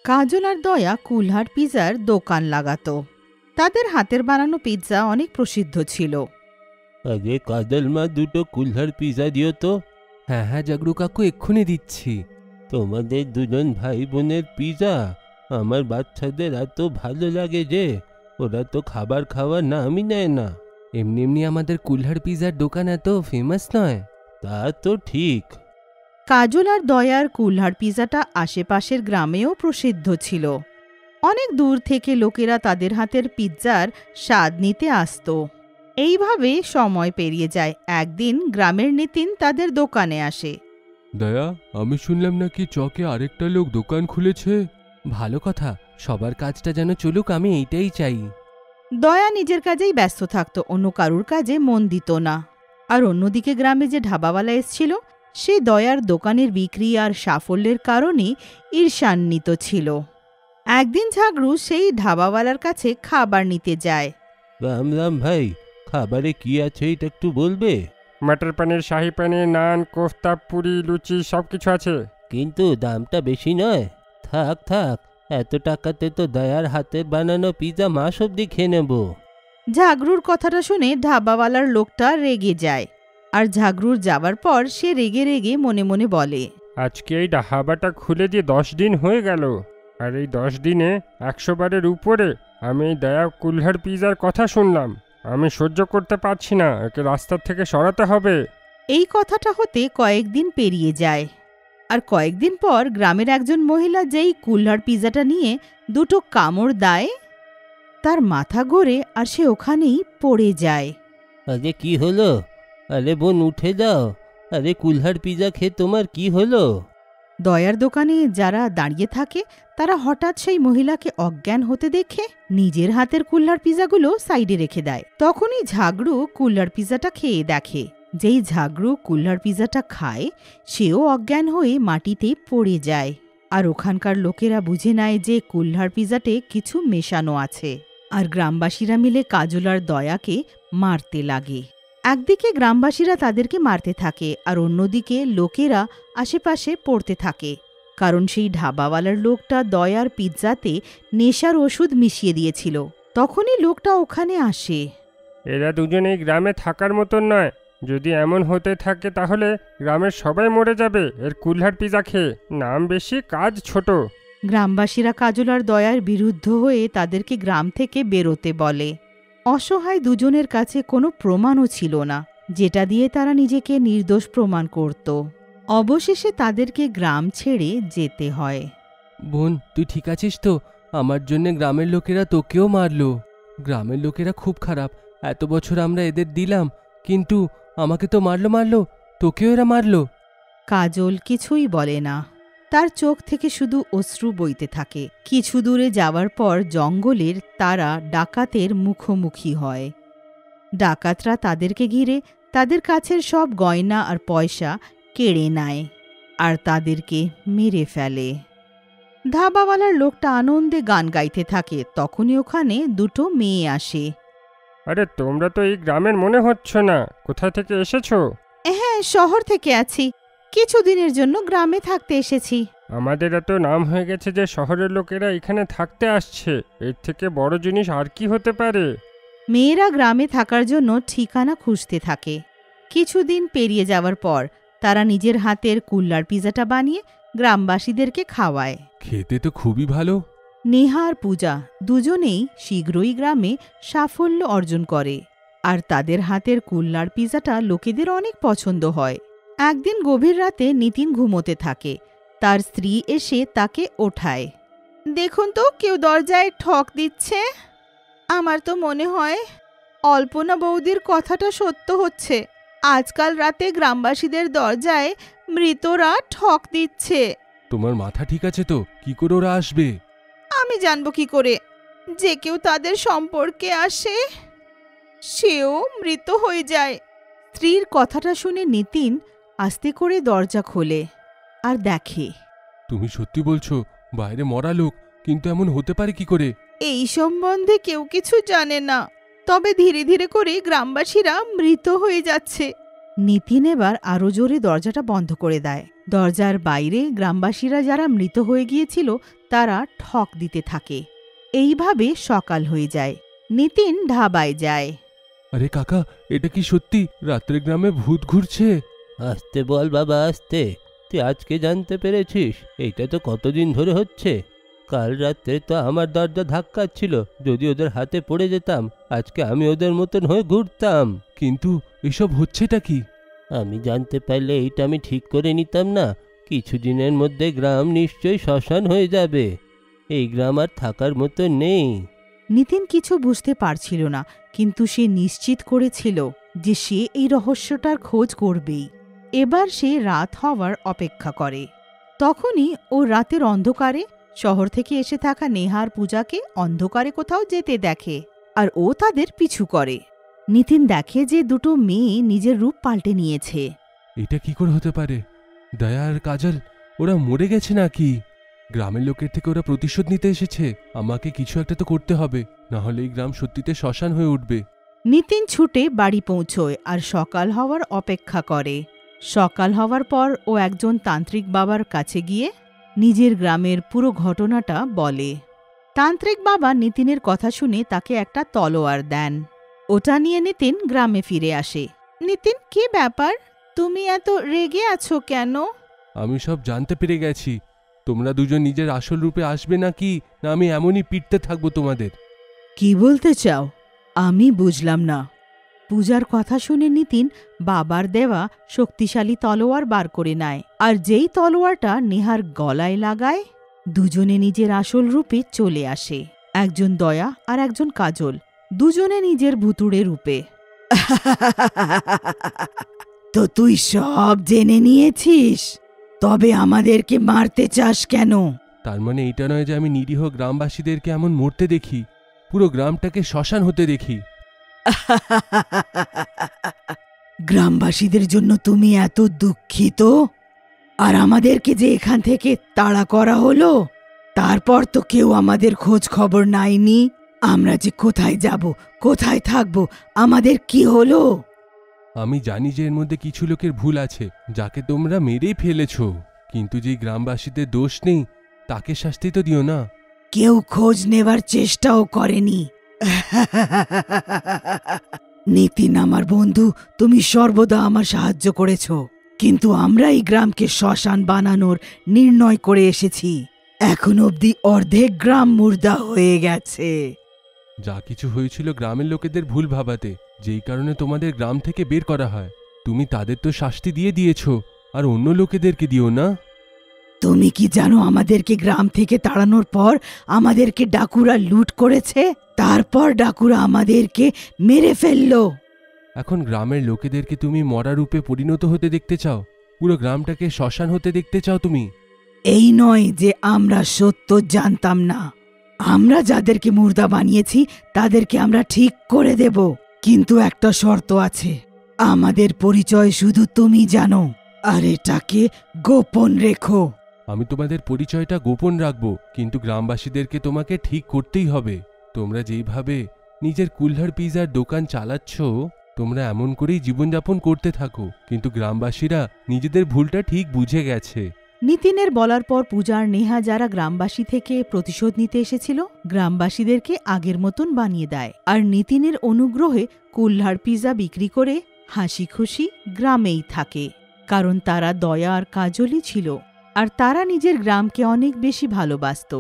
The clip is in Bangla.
কাজল আর দয়া কুলহার পিৎজার দোকান লাগাতো। তাদের হাতের বানানো পিৎজা অনেক প্রসিদ্ধ ছিল। আরে কাজল মা, দুটো কুলহার পিৎজা দিও তো। হ্যাঁ হ্যাঁ জাগরু কাকু, এক্ষুনি দিচ্ছি। তোমাদের দুজন ভাই বোনের পিৎজা আমার বাচ্চাদের এত ভালো লাগে যে ওরা তো খাবার খাওয়ার নামই নেয় না। এমনি এমনি আমাদের কুলহার পিৎজার দোকান এত ফেমাস নয়। তা তো ঠিক। কাজল আর দয়ার কুলহার পিৎজাটা আশেপাশের গ্রামেও প্রসিদ্ধ ছিল। অনেক দূর থেকে লোকেরা তাদের হাতের পিৎজার স্বাদ নিতে আসত। এইভাবে সময় পেরিয়ে যায়। একদিন গ্রামের নিতিন তাদের দোকানে আসে। দয়া, আমি শুনলাম নাকি চকে আরেকটা লোক দোকান খুলেছে। ভালো কথা, সবার কাজটা যেন চলুক, আমি এইটাই চাই। দয়া নিজের কাজেই ব্যস্ত থাকত, অন্য কারুর কাজে মন দিত না। আর অন্যদিকে গ্রামে যে ঢাবাওয়ালা এসেছিল, সে দয়ার দোকানের বিক্রি আর সাফল্যের কারণে ঈর্ষান্বিত ছিল। একদিন ঝাগড়ু সেই ঢাবাওয়ালার কাছে খাবার নিতে যায়। রাম রাম ভাই, খাবারে কি আছে এটা একটু বলবে? মটর পনির, শাহি পনির, নান, কোফতা, পুরি, লুচি সব কিছু আছে। কিন্তু দামটা বেশি নয়? থাক থাক, এত টাকাতে তো দয়ার হাতের বানানো পিৎজা মাস অব্দি খেয়ে নেব। ঝাগড়ুর কথাটা শুনে ঢাবাওয়ালার লোকটা রেগে যায়। আর ঝাগড়ুর যাবার পর সে রেগে রেগে মনে মনে বলে, আজকে এই ধাবাটা খুলে দিয়ে 10 দিন হয়ে গেল, আর এই 10 দিনে 100 বারের উপরে আমি এই দয়া কুলহার পিৎজার কথা শুনলাম। আমি সহ্য করতে পারছি না, একে রাস্তার থেকে সরাতে হবে। এই কথাটা হতে কয়েকদিন পেরিয়ে যায়। আর কয়েকদিন পর গ্রামের একজন মহিলা যেই কুলহার পিৎজাটা নিয়ে দুটো কামড় দেয়, তার মাথা ঘোরে আর সে ওখানেই পড়ে যায়। আরে কি হলো? আরে বোন, উঠে যাও। আরে কুলহার পিৎজা খেয়ে তোমার কি হলো? দয়ার দোকানে যারা দাঁড়িয়ে থাকে তারা হঠাৎ সেই মহিলাকে অজ্ঞান হতে দেখে নিজের হাতের কুলহার পিৎজাগুলো সাইডে রেখে দেয়। তখনই ঝাগড়ু কুলহার পিৎজাটা খেয়ে দেখে। যেই ঝাগড়ু কুলহার পিৎজাটা খায়, সেও অজ্ঞান হয়ে মাটিতে পড়ে যায়। আর ওখানকার লোকেরা বুঝে নেয় যে কুলহার পিৎজাতে কিছু মেশানো আছে। আর গ্রামবাসীরা মিলে কাজল আর দয়াকে মারতে লাগে। একদিকে গ্রামবাসীরা তাদেরকে মারতে থাকে আর অন্যদিকে লোকেরা আশেপাশে পড়তে থাকে, কারণ সেই ঢাবাওয়ালার লোকটা দয়ার পিৎজাতে নেশার ওষুধ মিশিয়ে দিয়েছিল। তখনই লোকটা ওখানে আসে। এরা দুজনেই গ্রামে থাকার মতন নয়। যদি এমন হতে থাকে তাহলে গ্রামের সবাই মরে যাবে এর কুলহার পিৎজা খেয়ে। নাম বেশি, কাজ ছোট। গ্রামবাসীরা কাজল আর দয়ার বিরুদ্ধ হয়ে তাদেরকে গ্রাম থেকে বেরোতে বলে। অসহায় দুজনের কাছে কোনো প্রমাণও ছিল না, যেটা দিয়ে তারা নিজেকে নির্দোষ প্রমাণ করত। অবশেষে তাদেরকে গ্রাম ছেড়ে যেতে হয়। বোন, তুই ঠিক আছিস তো? আমার জন্য গ্রামের লোকেরা তোকেও মারলো। গ্রামের লোকেরা খুব খারাপ। এত বছর আমরা এদের দিলাম, কিন্তু আমাকে তো মারলো, তোকেও এরা মারলো। কাজল কিছুই বলে না, তার চোখ থেকে শুধু অশ্রু বইতে থাকে। কিছু দূরে যাওয়ার পর জঙ্গলের তারা ডাকাতের মুখোমুখি হয়। ডাকাতরা তাদেরকে ঘিরে তাদের কাছের সব গয়না আর পয়সা কেড়ে নেয় আর তাদেরকে মেরে ফেলে। ধাবাওয়ালার লোকটা আনন্দে গান গাইতে থাকে। তখনই ওখানে দুটো মেয়ে আসে। আরে তোমরা তো এই গ্রামের মনে হচ্ছে না, কোথায় থেকে এসেছো? হ্যাঁ, শহর থেকে আছি, কিছুদিনের জন্য গ্রামে থাকতে এসেছি। আমাদের এত নাম হয়ে গেছে যে শহরের লোকেরা এখানে থাকতে আসছে, এর থেকে বড় জিনিস আর কি হতে পারে? মেয়েরা গ্রামে থাকার জন্য ঠিকানা খুঁজতে থাকে। কিছুদিন পেরিয়ে যাওয়ার পর তারা নিজের হাতের কুলহার পিৎজাটা বানিয়ে গ্রামবাসীদেরকে খাওয়ায়। খেতে তো খুবই ভালো। নেহা আর পূজা দুজনেই শীঘ্রই গ্রামে সাফল্য অর্জন করে, আর তাদের হাতের কুলহার পিৎজাটা লোকেদের অনেক পছন্দ হয়। একদিন গভীর রাতে নিতিন ঘুমোতে থাকে। তার স্ত্রী এসে তাকে ওঠায়। দেখুন তো, কেউ দরজায় ঠক দিচ্ছে। আমার তো মনে হয় অল্পনা বৌদির কথাটা সত্য হচ্ছে। আজকাল রাতে গ্রামবাসীদের দরজায় মৃতরা ঠক দিচ্ছে। তোমার মাথা ঠিক আছে তো? কি করে ওরা আসবে? আমি জানবো কি করে? যে কেউ তাদের সম্পর্কে আসে সেও মৃত হয়ে যায়। স্ত্রীর কথাটা শুনে নিতিন আস্তে করে দরজা খোলে আর দেখে। তুমি সত্যি বলছো? বাইরে মরা লোক, কিন্তু এমন হতে পারে কি করে? এই সম্বন্ধে কেউ কিছু জানে না, তবে ধীরে ধীরে করে গ্রামবাসীরা মৃত হয়ে যাচ্ছে। নিতিন এবার আরো জোরে দরজাটা বন্ধ করে দেয়। দরজার বাইরে গ্রামবাসীরা যারা মৃত হয়ে গিয়েছিল তারা ঠক দিতে থাকে। এইভাবে সকাল হয়ে যায়। নিতিন ধাবায় যায়। আরে কাকা, এটা কি সত্যি রাত্রে গ্রামে ভূত ঘুরছে? আসতে বল বাবা, আসতে। তুই আজকে জানতে পেরেছিস? এইটা তো কতদিন ধরে হচ্ছে। কাল রাত্রে তো আমার দরজা ধাক্কাচ্ছিল, যদি ওদের হাতে পড়ে যেতাম আজকে আমি ওদের মতন হয়ে ঘুরতাম। কিন্তু এসব হচ্ছেটা কি? আমি জানতে পারলে এইটা আমি ঠিক করে নিতাম না। কিছুদিনের মধ্যে গ্রাম নিশ্চয়ই শ্মশান হয়ে যাবে। এই গ্রাম আর থাকার মতো নেই। নিতিন কিছু বুঝতে পারছিল না, কিন্তু সে নিশ্চিত করেছিল যে সে এই রহস্যটার খোঁজ করবেই। এবার সে রাত হওয়ার অপেক্ষা করে। তখনই ও রাতের অন্ধকারে শহর থেকে এসে থাকা নেহার পূজাকে অন্ধকারে কোথাও যেতে দেখে, আর ও তাদের পিছু করে। নিতিন দেখে যে দুটো মেয়ে নিজের রূপ পাল্টে নিয়েছে। এটা কি করে হতে পারে? দয়া আর কাজল ওরা মরে গেছে নাকি? গ্রামের লোকের থেকে ওরা প্রতিশোধ নিতে এসেছে। আমাকে কিছু একটা তো করতে হবে, না হলে এই গ্রাম সত্যিতে শ্মশান হয়ে উঠবে। নিতিন ছুটে বাড়ি পৌঁছয় আর সকাল হওয়ার অপেক্ষা করে। সকাল হওয়ার পর ও একজন তান্ত্রিক বাবার কাছে গিয়ে নিজের গ্রামের পুরো ঘটনাটা বলে। তান্ত্রিক বাবা নিতিনের কথা শুনে তাকে একটা তলোয়ার দেন। ওটা নিয়ে নিতিন গ্রামে ফিরে আসে। নিতিন, কি ব্যাপার? তুমি এত রেগে আছো কেন? আমি সব জানতে পেরে গেছি। তোমরা দুজন নিজের আসল রূপে আসবে নাকি, না আমি এমনই পিটতে থাকবো তোমাদের? কি বলতে চাও? আমি বুঝলাম না। পূজার কথা শুনে নিতিন বাবার দেওয়া শক্তিশালী তলোয়ার বার করে নেয়, আর যেই তলোয়ারটা নেহার গলায় লাগায়, দুজনে নিজের আসল রূপে চলে আসে। একজন দয়া আর একজন কাজল, দুজনে নিজের ভুতুড়ে রূপে। তো তুই সব জেনে নিয়েছিস, তবে আমাদেরকে মারতে চাস কেন? তার মানে এইটা নয় যে আমি নিরীহ গ্রামবাসীদেরকে এমন মরতে দেখি, পুরো গ্রামটাকে শ্মশান হতে দেখি। গ্রামবাসীদের জন্য তুমি এত দুঃখিত, আর আমাদেরকে যে এখান থেকে তাড়া করা হলো, তারপর তো কেউ আমাদের খোঁজ খবর নাইনি। আমরা যে কোথায় যাব, কোথায় থাকব, আমাদের কি হলো? আমি জানি যে এর মধ্যে কিছু লোকের ভুল আছে, যাকে তোমরা মেরেই ফেলেছো, কিন্তু যে গ্রামবাসীদের দোষ নেই তাকে শাস্তি তো দিও না। কেউ খোঁজ নেবার চেষ্টাও করেনি। নিতিন আমার বন্ধু, তুমি সর্বদা আমার সাহায্য করেছ, কিন্তু আমরা এই গ্রামকে শ্মশান বানানোর নির্ণয় করে এসেছি। এখন অবধি অর্ধেক গ্রাম মুর্দা হয়ে গেছে। যা কিছু হয়েছিল গ্রামের লোকেদের ভুল ভাবাতে, যেই কারণে তোমাদের গ্রাম থেকে বের করা হয়। তুমি তাদের তো শাস্তি দিয়ে দিয়েছো, আর অন্য লোকেদেরকে দিও না। তুমি কি জানো আমাদেরকে গ্রাম থেকে তাড়ানোর পর আমাদেরকে ডাকুরা লুট করেছে? তারপর ডাকুরা আমাদেরকে মেরে ফেললো। এখন গ্রামের লোকেদেরকে তুমি মরা রূপে পরিণত হতে দেখতে চাও? পুরো গ্রামটাকে শ্মশান হতে দেখতে চাও তুমি? এই নয় যে আমরা সত্য জানতাম না। আমরা যাদেরকে মুর্দা বানিয়েছি তাদেরকে আমরা ঠিক করে দেব, কিন্তু একটা শর্ত আছে। আমাদের পরিচয় শুধু তুমি জানো, আর এটাকে গোপন রেখো। আমি তোমাদের পরিচয়টা গোপন রাখবো, কিন্তু গ্রামবাসীদেরকে তোমাকে ঠিক করতেই হবে। তোমরা যেইভাবে নিজের কুল্হার পিজার দোকান চালাচ্ছ, তোমরা এমন করেই জীবনযাপন করতে থাকো, কিন্তু গ্রামবাসীরা নিজেদের ভুলটা ঠিক বুঝে গেছে। নিতিনের বলার পর পূজার নেহা, যারা গ্রামবাসী থেকে প্রতিশোধ নিতে এসেছিল, গ্রামবাসীদেরকে আগের মতন বানিয়ে দেয়, আর নিতিনের অনুগ্রহে কুল্হার পিজা বিক্রি করে হাসি খুশি গ্রামেই থাকে। কারণ তারা দয়া আর কাজলই ছিল, আর তারা নিজের গ্রামকে অনেক বেশি ভালোবাসত।